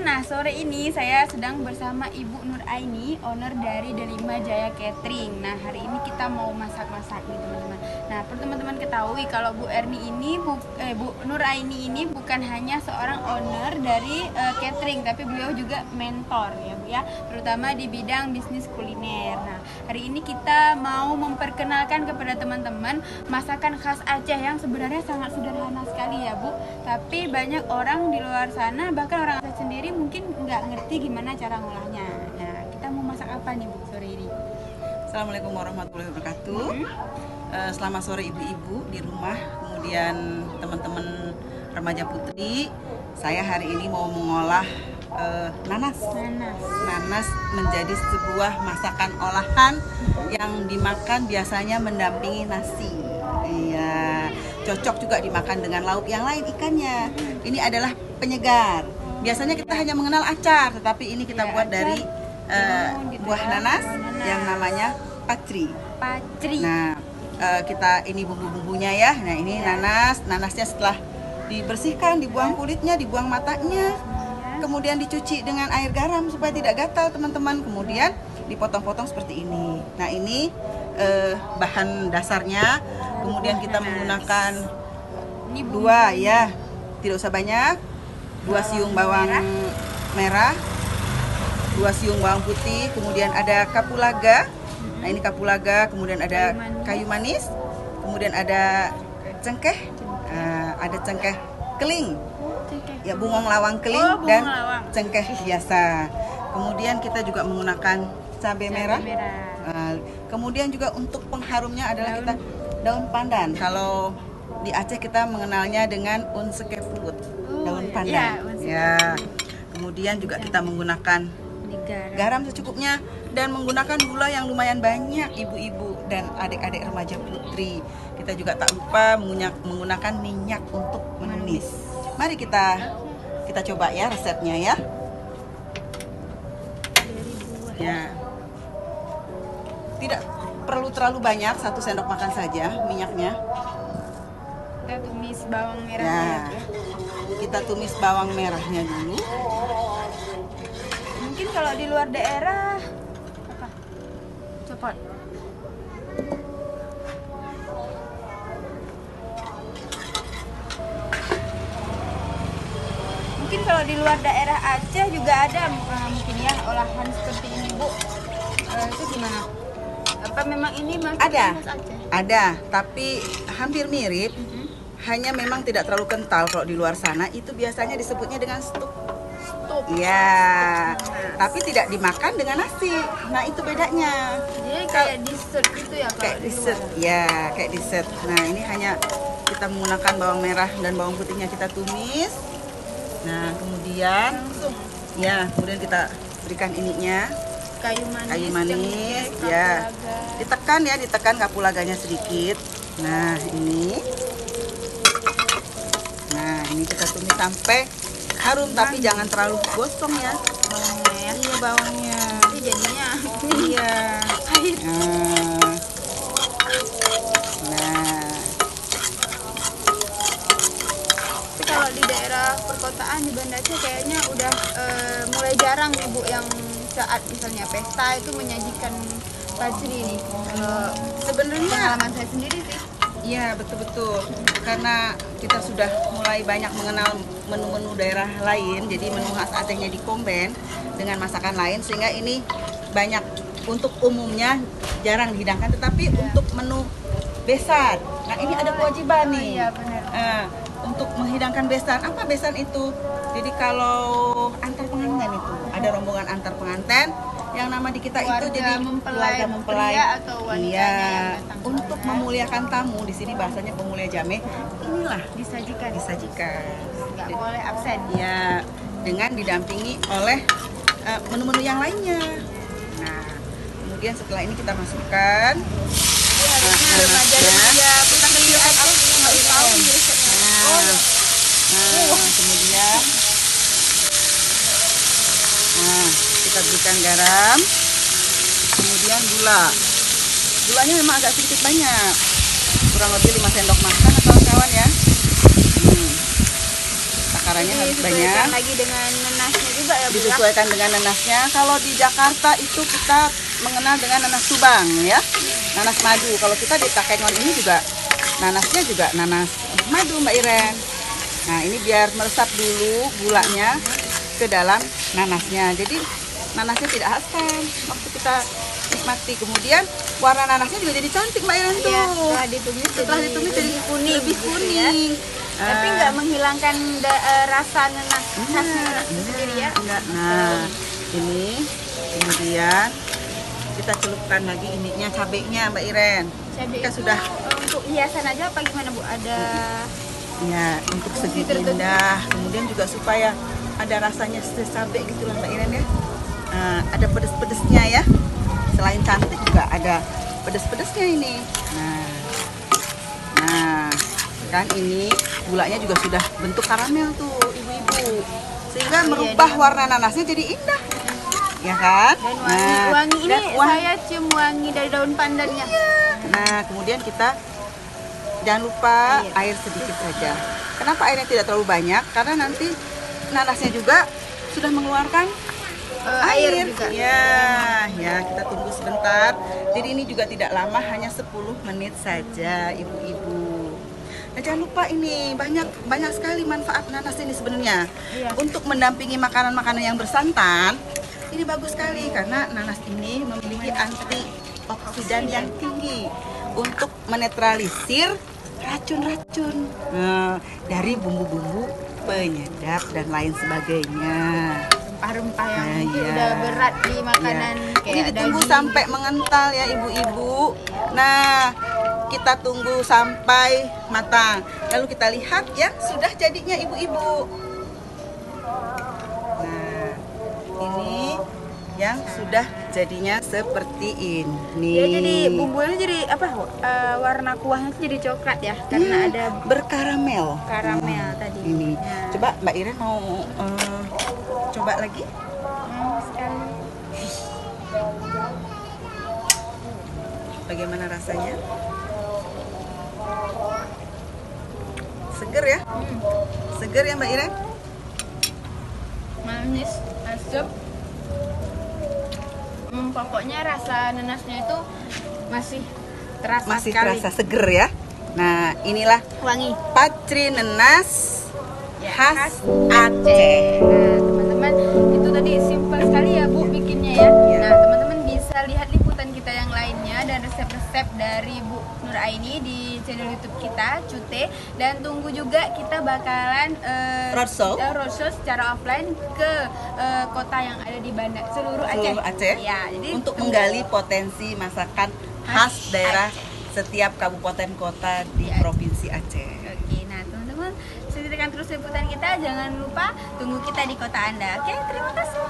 Nah, sore ini saya sedang bersama Ibu Nur Aini, owner dari Delima Jaya Catering. Nah, hari ini kita mau masak-masak nih teman-teman. Nah, perlu teman-teman ketahui kalau Bu Nur Aini ini bukan hanya seorang owner dari catering, tapi beliau juga mentor ya Bu ya, terutama di bidang bisnis kuliner. Nah, hari ini kita mau memperkenalkan kepada teman-teman masakan khas Aceh yang sebenarnya sangat sederhana sekali ya Bu. Tapi banyak orang di luar sana, bahkan orang Aceh sendiri mungkin nggak ngerti gimana cara ngolahnya. Nah, kita mau masak apa nih Bu sore ini? Assalamualaikum warahmatullahi wabarakatuh. Selamat sore ibu-ibu di rumah, kemudian teman-teman remaja putri. Saya hari ini mau mengolah nanas. Nanas menjadi sebuah masakan olahan yang dimakan biasanya mendampingi nasi. Iya, cocok juga dimakan dengan lauk yang lain ikannya. Ini adalah penyegar. Biasanya kita hanya mengenal acar, tetapi ini kita buat dari buah nanas yang namanya pacri. Nah, kita ini bumbu-bumbunya ya. Nah, ini nanasnya setelah dibersihkan, dibuang kulitnya, dibuang matanya, kemudian dicuci dengan air garam supaya tidak gatal teman-teman. Kemudian dipotong-potong seperti ini. Nah, ini bahan dasarnya. Kemudian kita menggunakan dua ya, tidak usah banyak. 2 siung bawang merah, 2 siung bawang putih, kemudian ada kapulaga. Nah, ini kapulaga, kemudian ada kayu manis, kemudian ada cengkeh, ada cengkeh keling, ya bungong lawang keling dan cengkeh biasa. Kemudian kita juga menggunakan cabai merah. Kemudian juga untuk pengharumnya adalah kita daun pandan. Kalau di Aceh kita mengenalnya dengan unsekeput, daun pandan. Ya. Kemudian juga kita menggunakan garam secukupnya dan menggunakan gula yang lumayan banyak ibu-ibu dan adik-adik remaja putri. Kita juga tak lupa menggunakan minyak untuk menumis. Mari kita coba ya resepnya ya. Ya. Tidak perlu terlalu banyak, 1 sendok makan saja minyaknya. Kita tumis bawang merahnya ya. Kita tumis bawang merahnya dulu. Mungkin kalau di luar daerah apa? Copot. Mungkin kalau di luar daerah Aceh juga ada mungkin ya olahan seperti ini Bu. Itu gimana? Apa memang ini ada? Khas Aceh? Ada, tapi hampir mirip. Hanya memang tidak terlalu kental. Kalau di luar sana itu biasanya disebutnya dengan stup. Ya, tapi tidak dimakan dengan nasi. Nah, itu bedanya. Jadi kayak dessert gitu ya Kak? Kayak dessert, ya, kayak dessert. Nah, ini hanya kita menggunakan bawang merah dan bawang putihnya kita tumis. Nah, kemudian kemudian kita berikan ininya kayu manis, ya. Ditekan kapulaganya sedikit. Nah, ini kita tumis sampai harum, tapi jangan terlalu gosong ya. Bawangnya ya. Iya, bawangnya. Jadi jadinya Iya. pahit. Nah. Tapi kalau di daerah perkotaan di Banda Aceh kayaknya udah mulai jarang nih Bu yang saat misalnya pesta itu menyajikan pacri ini. Sebenarnya pengalaman saya sendiri sih. Iya, betul-betul. Karena kita sudah mulai banyak mengenal menu-menu daerah lain, jadi menu khas Acehnya dikomben dengan masakan lain, sehingga ini banyak untuk umumnya jarang dihidangkan, tetapi untuk menu besan. Nah, ini ada kewajiban nih. Iya, benar. Untuk menghidangkan besan. Apa besan itu? Jadi kalau antar pengantin itu, ada rombongan antar pengantin yang nama di kita itu jadi keluarga mempelai atau wanitanya yang datang untuk memuliakan tamu. Di sini bahasanya pemulia jameh. Inilah disajikan. Nggak boleh absen. Ya, dengan didampingi oleh menu-menu yang lainnya. Nah, kemudian setelah ini kita masukkan remaja kita kecil Aceh nggak tahu kemudian kita berikan garam, kemudian gulanya memang agak sedikit banyak, kurang lebih 5 sendok makan kawan-kawan ya. Takarannya gulanya harus Disesuaikan banyak. lagi dengan nanasnya juga ya, Bu. Ya? Disesuaikan dengan nanasnya. Kalau di Jakarta itu kita mengenal dengan nanas Subang ya, nanas madu. Kalau kita di Takengon ini juga nanasnya juga nanas madu, Mbak Iren. Nah, ini biar meresap dulu gulanya ke dalam nanasnya. Jadi nanasnya tidak asam waktu kita nikmati. Kemudian warna nanasnya juga jadi cantik, Mbak Iren tuh. Iya, setelah ditumis jadi kuning, lebih gitu kuning. ya. Tapi nggak menghilangkan rasa nanas khasnya nanas itu sendiri ya. Enggak. Nah, ini kemudian kita celupkan lagi ininya, cabenya, Mbak Iren. Cabai Kita itu sudah untuk hiasan aja apa gimana, Bu? Ada ya untuk segi tertentu. indah, kemudian juga supaya ada rasanya cabai gitu lah, Mbak Iren ya. Ada pedes-pedesnya ya. Selain cantik juga ada pedes-pedesnya ini. Nah, kan ini gulanya juga sudah bentuk karamel tuh, ibu-ibu. Sehingga merubah warna nanasnya jadi indah. Ya kan? dan wangi ini dan saya cium wangi dari daun pandannya. Nah, kemudian kita jangan lupa air sedikit saja. Kenapa airnya tidak terlalu banyak? Karena nanti nanasnya juga sudah mengeluarkan Air juga. Ya, kita tunggu sebentar. Jadi ini juga tidak lama, hanya 10 menit saja, ibu-ibu. Nah, jangan lupa ini banyak sekali manfaat nanas ini sebenarnya. Iya. Untuk mendampingi makanan-makanan yang bersantan, ini bagus sekali karena nanas ini memiliki antioksidan yang tinggi untuk menetralisir racun-racun dari bumbu-bumbu penyedap dan lain sebagainya. Rempah-rempah yang Nah, mungkin iya. udah berat di makanan Ini kayak ditunggu daging. sampai mengental ya, ibu-ibu. Nah, kita tunggu sampai matang. Lalu kita lihat ya sudah jadinya, ibu-ibu. Nah, ini yang sudah jadinya seperti ini. Ya, jadi bumbunya jadi apa? Warna kuahnya tuh jadi coklat ya, karena ada berkaramel. karamel tadi. Ini. Nah. Coba Mbak Iren mau coba lagi? Sekali. Bagaimana rasanya? Seger ya? Seger ya, Mbak Iren? Manis, asam. Pokoknya rasa nanasnya itu masih terasa Masih sekali. terasa seger ya. Nah, inilah Wangi. patri nanas Ya, khas Aceh. Aceh. Nah, teman-teman, itu tadi simpel sekali ya, Bu, bikinnya ya. Iya. Nah, teman-teman bisa lihat liputan kita yang lainnya dan resep-resep dari Bu Nur Aini di channel YouTube kita, Cute. Dan tunggu juga kita bakalan Roadshow. roadshow secara offline ke kota yang ada di seluruh Aceh. Seluruh Aceh. Ya, jadi Untuk menggali potensi masakan khas daerah setiap kabupaten kota di Ya. Provinsi Aceh. Oke, nah teman-teman, saksikan terus liputan kita. Jangan lupa tunggu kita di kota Anda. Oke, terima kasih.